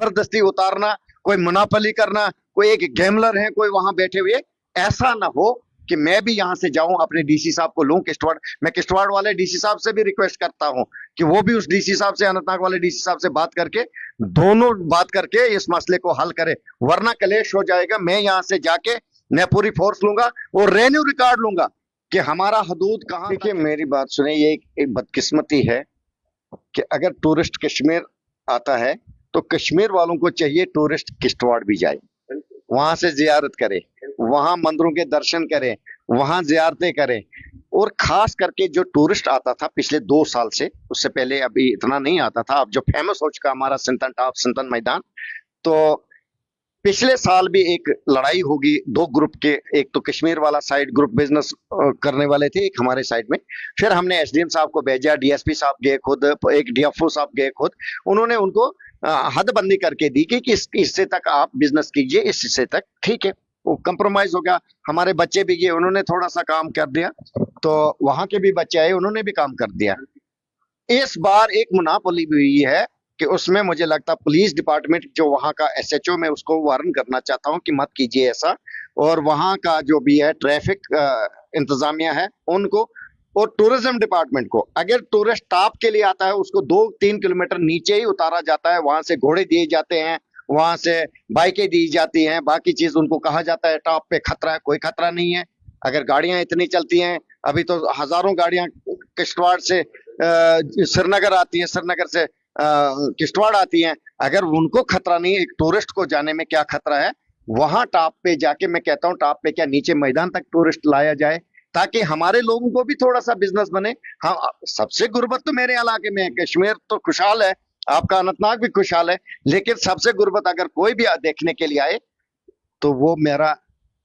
जबरदस्ती उतारना, कोई मुनाफली करना, कोई एक गैमलर है कोई वहां बैठे हुए, ऐसा ना हो कि मैं भी यहां से जाऊं अपने डीसी साहब को लूं किश्तवाड़। मैं किश्तवाड़ वाले डीसी साहब से भी रिक्वेस्ट करता हूं कि वो भी उस डीसी साहब से, अनंतनाग वाले डीसी साहब से बात करके, दोनों बात करके इस मसले को हल करे, वरना कलेश हो जाएगा। मैं यहां से जाके मैं पूरी फोर्स लूंगा और रेन्यू रिकॉर्ड लूंगा कि हमारा हदूद कहां। देखिए मेरी बात सुने, ये एक बदकिस्मती है कि अगर टूरिस्ट कश्मीर आता है तो कश्मीर वालों को चाहिए टूरिस्ट किश्तवाड़ भी जाए, वहां से जियारत करे, वहां मंदिरों के दर्शन करें, वहां जियारतें करें। और खास करके जो टूरिस्ट आता था पिछले 2 साल से, उससे पहले अभी इतना नहीं आता था, अब जो फेमस हो चुका हमारा सिंतन टॉप, सिंतन मैदान, तो पिछले साल भी एक लड़ाई होगी दो ग्रुप के, एक तो कश्मीर वाला साइड ग्रुप बिजनेस करने वाले थे, एक हमारे साइड में। फिर हमने एसडीएम साहब को भेजा, डीएसपी साहब गए खुद, एक डीएफओ साहब गए खुद, उन्होंने उनको हदबंदी करके दी कि इस हिस्से तक आप बिजनेस कीजिए, इस हिस्से तक ठीक है। वो कंप्रोमाइज हो गया। हमारे बच्चे भी गए, उन्होंने थोड़ा सा काम कर दिया, तो वहां के भी बच्चे आए, उन्होंने भी काम कर दिया। इस बार एक मुनाफली भी हुई है कि उसमें मुझे लगता पुलिस डिपार्टमेंट जो वहां का एसएचओ, मैं उसको वार्न करना चाहता हूं कि मत कीजिए ऐसा, और वहां का जो भी है ट्रैफिक इंतजामिया है उनको, और टूरिज्म डिपार्टमेंट को, अगर टूरिस्ट टॉप के लिए आता है उसको 2-3 किलोमीटर नीचे ही उतारा जाता है, वहां से घोड़े दिए जाते हैं, वहां से बाइकें दी जाती हैं, बाकी चीज उनको कहा जाता है टॉप पे खतरा है, कोई खतरा नहीं है। अगर गाड़ियां इतनी चलती हैं, अभी तो हजारों गाड़ियां किश्तवाड़ से श्रीनगर आती है, श्रीनगर से किश्तवाड़ आती हैं, अगर उनको खतरा नहीं है, एक टूरिस्ट को जाने में क्या खतरा है। वहां टॉप पे जाके, मैं कहता हूं टॉप पे क्या नीचे मैदान तक टूरिस्ट लाया जाए, ताकि हमारे लोगों को भी थोड़ा सा बिजनेस बने। हाँ, सबसे गुर्बत तो मेरे इलाके में है, कश्मीर तो खुशहाल है, आपका अनंतनाग भी खुशहाल है, लेकिन सबसे गुर्बत अगर कोई भी देखने के लिए आए तो वो मेरा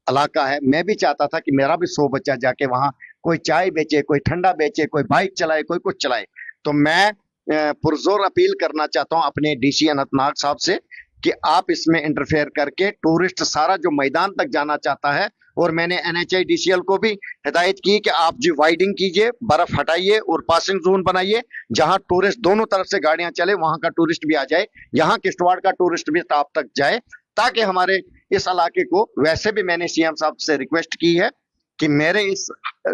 इलाका है। मैं भी चाहता था कि मेरा भी 100 बच्चा जाके वहां कोई चाय बेचे, कोई ठंडा बेचे, कोई बाइक चलाए, कोई कुछ चलाए। तो मैं पुरजोर अपील करना चाहता हूं अपने डीसी अनंतनाग साहब से कि आप इसमें इंटरफेयर करके टूरिस्ट सारा जो मैदान तक जाना चाहता है, और मैंने एनएचआईडीसीएल को भी हिदायत की कि आप जो वाइडिंग कीजिए, बर्फ हटाइए और पासिंग जोन बनाइए, जहां टूरिस्ट दोनों तरफ से गाड़ियां चले, वहां का टूरिस्ट भी आ जाए, यहाँ किश्तवाड़ का टूरिस्ट भी टॉप तक जाए, ताकि हमारे इस इलाके को, वैसे भी मैंने सीएम साहब से रिक्वेस्ट की है कि मेरे इस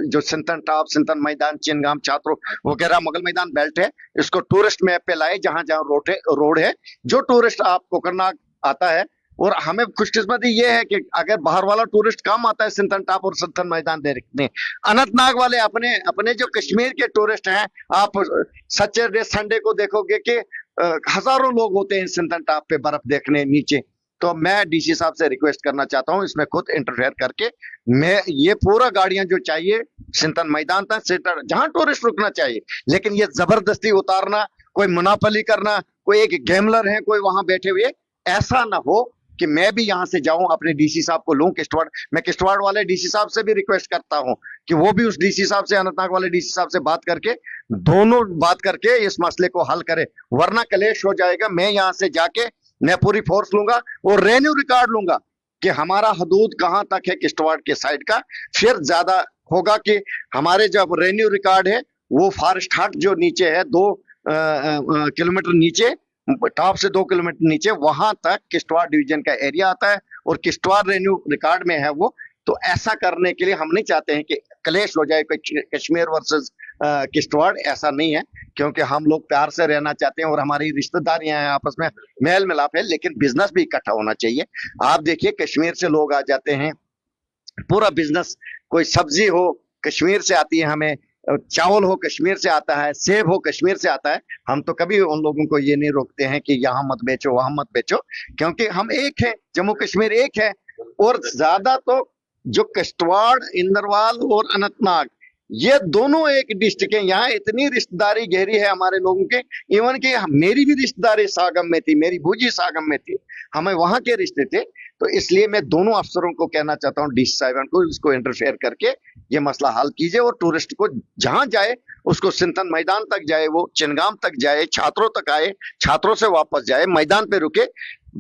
जो सिंतन टॉप, सिंतन मैदान, चिनगाम, छात्रों वगैरह, मुगल मैदान बेल्ट है, इसको टूरिस्ट मैप पे लाए, जहां जहां रोड है, जो टूरिस्ट आप कोकरनाग आता है। और हमें खुशकिस्मती ये है कि अगर बाहर वाला टूरिस्ट कम आता है सिंतन टॉप और सिंतन मैदान देखने, अनंतनाग वाले अपने अपने जो कश्मीर के टूरिस्ट हैं, आप सैटरडे संडे को देखोगे कि हजारों लोग होते हैं सिंतन टॉप पे बर्फ देखने नीचे। तो मैं डीसी साहब से रिक्वेस्ट करना चाहता हूं इसमें खुद इंटरफेयर करके, मैं ये पूरा गाड़ियां जो चाहिए सिंतन मैदान तक, जहां टूरिस्ट रुकना चाहिए, लेकिन ये जबरदस्ती उतारना, कोई मुनाफली करना, कोई एक गैमलर है कोई वहां बैठे हुए, ऐसा ना हो कि मैं भी यहां से जाऊं अपने डीसी साहब को लूं किश्तवाड़। मैं किश्तवाड़ वाले डीसी साहब से भी रिक्वेस्ट करता हूं कि वो भी उस डीसी साहब से, अनंतनाग वाले डीसी साहब से बात करके, दोनों बात करके इस मसले को हल करे, वरना कलेश हो जाएगा। मैं यहां से जाके मैं पूरी फोर्स लूंगा और रेन्यू रिकॉर्ड लूंगा कि हमारा हदूद कहां तक है किश्तवाड़ के साइड का। फिर ज्यादा होगा कि हमारे जब रेन्यू रिकॉर्ड है, वो फॉरेस्ट हट जो नीचे है, 2 किलोमीटर नीचे, टॉप से 2 किलोमीटर नीचे, वहां तक किश्तवाड़ डिवीजन का एरिया आता है, और किश्तवाड़ रेन्यू रिकॉर्ड में है वो। तो ऐसा करने के लिए हम नहीं चाहते हैं कि क्लेश हो जाए, कश्मीर वर्सेस किश्तवाड़, ऐसा नहीं है, क्योंकि हम लोग प्यार से रहना चाहते हैं और हमारी रिश्तेदारियां हैं, आपस में मेल मिलाप है, लेकिन बिजनेस भी इकट्ठा होना चाहिए। आप देखिए कश्मीर से लोग आ जाते हैं, पूरा बिजनेस, कोई सब्जी हो कश्मीर से आती है, हमें चावल हो कश्मीर से आता है, सेब हो कश्मीर से आता है। हम तो कभी उन लोगों को ये नहीं रोकते हैं कि यहाँ मत बेचो, वहां मत बेचो, क्योंकि हम एक हैं, जम्मू कश्मीर एक है। और ज्यादा तो जो किश्तवाड़, इंदरवाल और अनंतनाग, ये दोनों एक डिस्ट्रिक्ट है, यहाँ इतनी रिश्तेदारी गहरी है हमारे लोगों के। इवन कि मेरी भी रिश्तेदारी सागम में थी, मेरी भूजी सागम में थी, हमें वहां के रिश्ते थे। तो इसलिए मैं दोनों अफसरों को कहना चाहता हूँ, डीसी साहिबान को, इसको इंटरफेयर करके ये मसला हल कीजिए, और टूरिस्ट को जहां जाए उसको सिंतन मैदान तक जाए, वो चिनगाम तक जाए, छात्रों तक आए, छात्रों से वापस जाए, मैदान पे रुके,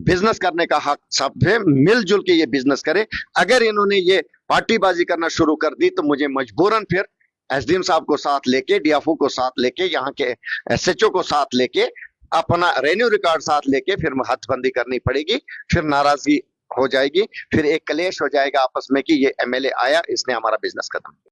बिजनेस करने का हक सब है, मिलजुल के ये बिजनेस करे। अगर इन्होंने ये पार्टीबाजी करना शुरू कर दी तो मुझे मजबूरन फिर एसडीएम साहब को साथ लेके, डीएफओ को साथ लेके, यहाँ के एसएचओ को साथ लेके अपना रेन्यू रिकॉर्ड साथ लेके फिर हथबंदी करनी पड़ेगी, फिर नाराजगी हो जाएगी, फिर एक कलेश हो जाएगा आपस में कि ये एमएलए आया, इसने हमारा बिजनेस खत्म किया।